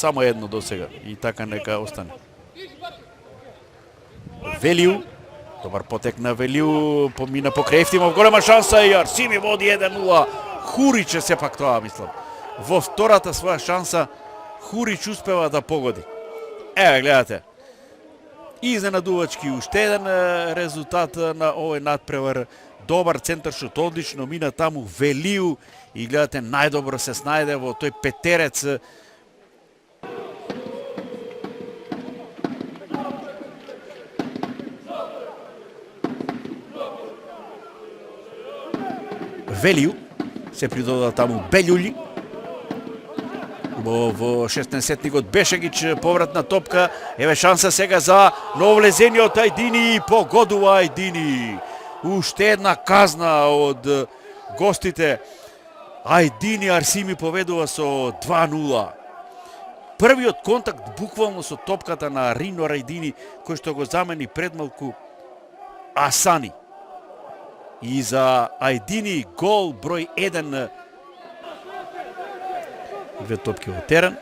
Само едно до сега и така нека остане. Велиу, добар потек на Велиу, помина покрај Ефтимов, голема шанса и Арсими води 1-0. Хурич е сепак тоа, мислам. Во втората своја шанса Хурич успева да погоди. Еве гледате. Изненадувачки уште еден резултат на овој надпревар. Добар центаршут, одлично мина таму Велиу и гледате најдобро се снајде во тој петерец. Велиу се придода таму Белјули. Во 16-тникот Бешегич, повратна топка. Еве шанса сега за нововлезениот Ајдини, погодува Ајдини. Уште една казна од гостите. Ајдини Арсими поведува со 2-0. Првиот контакт буквално со топката на Рино Ајдини, кој што го замени предмалку Асани. И за Ајдини гол број 1. Две топки во терен.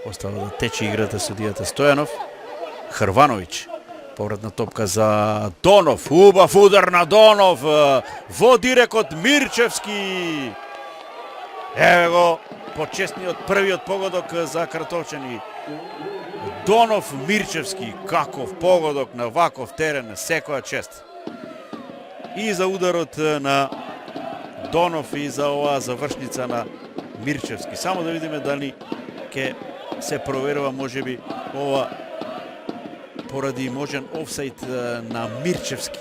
Остава да тече играта судијата Стојанов. Хрвановиќ. Повратна топка за Донов. Убав удар на Донов. Во дирекот Мирчевски. Еве го почесниот првиот погодок за картовчани. Донов Мирчевски. Каков погодок на ваков терен. Секоја чест. И за ударот на Донов и за оваа завршница на Мирчевски. Само да видиме дали ќе се проверува можеби ова поради можен офсайд на Мирчевски.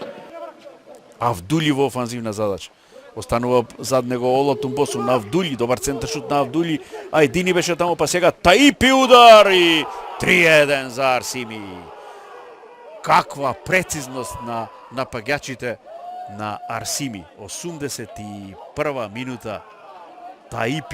Авдули во офанзивна задача. Останува зад него Олап Тумбосу на Авдули, добар центаршут на Авдули. Ајдини беше таму, па сега Таипи удар и 3-1 за Арсими. Каква прецизност на напаѓачите на Арсими. 81 минута. Таипи